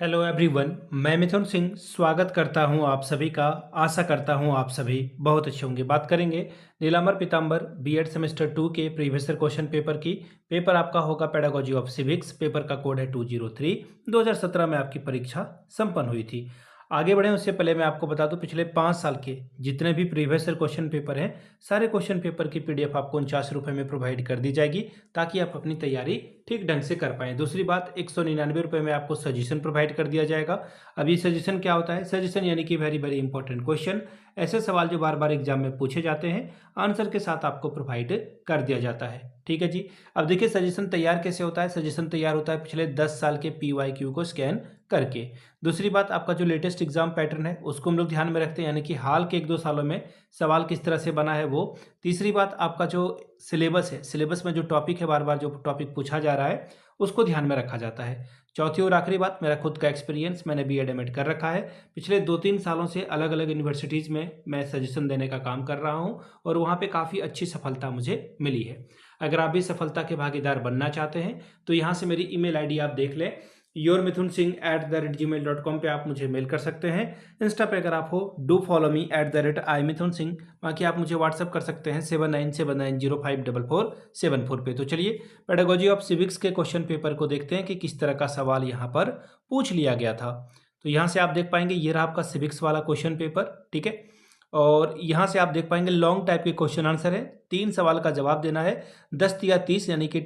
Hello everyone, मैं मिथुन सिंह स्वागत करता हूं आप सभी का। आशा करता हूं आप सभी बहुत अच्छे होंगे। बात करेंगे नीलांबर पीतांबर बीएड सेमेस्टर 2 के प्रीवियस ईयर क्वेश्चन पेपर की। पेपर आपका होगा पेडागोजी ऑफ सिविक्स। पेपर का कोड है 203। 2017 में आपकी परीक्षा संपन्न हुई थी। आगे बढ़ें उससे पहले मैं आपको बता दूं, पिछले 5 साल के जितने भी प्रीवियस ईयर क्वेश्चन पेपर हैं, सारे क्वेश्चन पेपर की पीडीएफ आपको 49 रुपये में प्रोवाइड कर दी जाएगी, ताकि आप अपनी तैयारी ठीक ढंग से कर पाएं। दूसरी बात, 199 रुपये में आपको सजेशन प्रोवाइड कर दिया जाएगा। अब ये सजेशन क्या होता है? सजेशन यानी कि वेरी वेरी इंपॉर्टेंट क्वेश्चन, ऐसे सवाल जो बार बार एग्जाम में पूछे जाते हैं, आंसर के साथ आपको प्रोवाइड कर दिया जाता है। ठीक है जी। अब देखिए सजेशन तैयार कैसे होता है। सजेशन तैयार होता है पिछले 10 साल के PYQ को स्कैन करके। दूसरी बात, आपका जो लेटेस्ट एग्जाम पैटर्न है उसको हम लोग ध्यान में रखते हैं, यानी कि हाल के 1-2 सालों में सवाल किस तरह से बना है वो। तीसरी बात, आपका जो सिलेबस है, सिलेबस में जो टॉपिक है, बार बार जो टॉपिक पूछा जा रहा है उसको ध्यान में रखा जाता है। चौथी और आखिरी बात, मेरा खुद का एक्सपीरियंस, मैंने बीएड एमएड कर रखा है। पिछले 2-3 सालों से अलग अलग यूनिवर्सिटीज़ में मैं सजेशन देने का काम कर रहा हूँ और वहाँ पे काफ़ी अच्छी सफलता मुझे मिली है। अगर आप भी सफलता के भागीदार बनना चाहते हैं तो यहाँ से मेरी ईमेल आईडी आप देख लें, yourmithunsingh@gmail.com पे आप मुझे मेल कर सकते हैं। इंस्टा पे अगर आप हो, डू फॉलो मी @imithunsingh। बाकी आप मुझे व्हाट्सअप कर सकते हैं 7979054474 पे। तो चलिए पेडागोजी ऑफ सिविक्स के क्वेश्चन पेपर को देखते हैं कि किस तरह का सवाल यहाँ पर पूछ लिया गया था। तो यहाँ से आप देख पाएंगे, ये रहा आपका सिविक्स वाला क्वेश्चन पेपर। ठीक है, और यहाँ से आप देख पाएंगे लॉन्ग टाइप के क्वेश्चन आंसर है। 3 सवाल का जवाब देना है, 10 या 30 यानी कि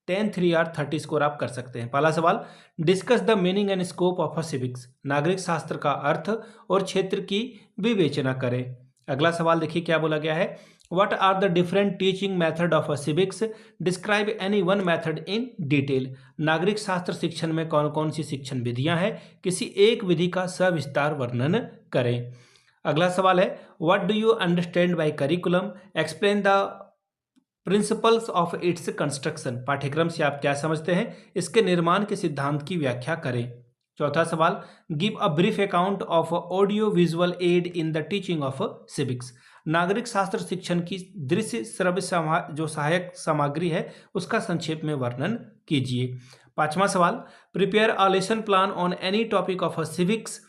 10, 3 और 30 स्कोर आप कर सकते हैं। पहला सवाल, discuss the meaning and scope of a civics. नागरिक शास्त्र का अर्थ और क्षेत्र की विवेचना करें। अगला सवाल देखिए क्या बोला गया है, what are the different teaching method of a civics, describe any one method in detail. नागरिक शास्त्र शिक्षण में कौन कौन सी शिक्षण विधियां हैं, किसी एक विधि का सविस्तार वर्णन करें। अगला सवाल है, what do you understand by curriculum, explain the principles of its construction. पाठ्यक्रम से आप क्या समझते हैं, इसके निर्माण के सिद्धांत की व्याख्या करें। चौथा सवाल, give a brief account of audio visual add in the teaching of civics. नागरिक शास्त्र शिक्षण की दृश्य श्रव्य जो सहायक सामग्री है उसका संक्षेप में वर्णन कीजिए। पांचवा सवाल, prepare a lesson plan on any topic of civics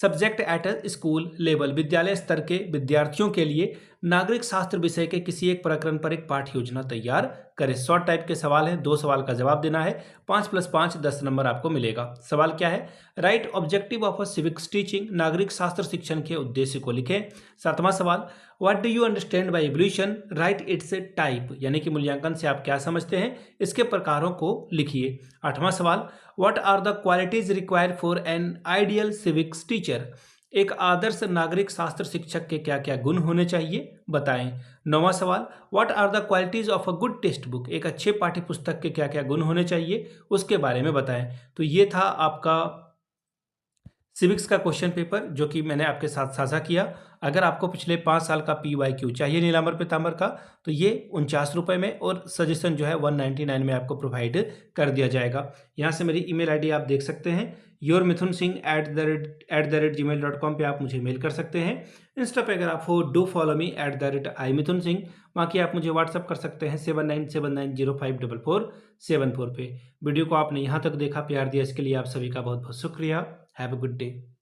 subject at a school level. विद्यालय स्तर के विद्यार्थियों के लिए नागरिक शास्त्र विषय के किसी एक प्रकरण पर एक पाठ्य योजना तैयार करें। शॉर्ट टाइप के सवाल हैं, 2 सवाल का जवाब देना है। 5 + 5 10 नंबर आपको मिलेगा। सवाल क्या है, right objective of a civics teaching. नागरिक शास्त्र शिक्षण के उद्देश्य को लिखें। 7वां सवाल, what do you understand by evolution, right it's type. यानी कि मूल्यांकन से आप क्या समझते हैं, इसके प्रकारों को लिखिए। 8वां सवाल, what are the qualities required for an ideal civics teacher. एक आदर्श नागरिक शास्त्र शिक्षक के क्या क्या गुण होने चाहिए, बताएं। 9वां सवाल, what are the qualities of a good textbook. एक अच्छे पाठ्य पुस्तक के क्या क्या गुण होने चाहिए, उसके बारे में बताएं। तो ये था आपका सिविक्स का क्वेश्चन पेपर जो कि मैंने आपके साथ साझा किया। अगर आपको पिछले 5 साल का PYQ चाहिए नीलांबर पीतांबर का, तो ये 49 रुपये में, और सजेशन जो है 199 में आपको प्रोवाइड कर दिया जाएगा। यहाँ से मेरी ईमेल आईडी आप देख सकते हैं, yourmithunsingh@gmail.com पे आप मुझे मेल कर सकते हैं। इंस्टा पे अगर आप हो, डू फॉलो मी @imithunsingh। बाकी आप मुझे व्हाट्सअप कर सकते हैं 7979054474 पे। वीडियो को आपने यहाँ तक देखा, प्यार दिया, इसके लिए आप सभी का बहुत बहुत शुक्रिया। Have a good day.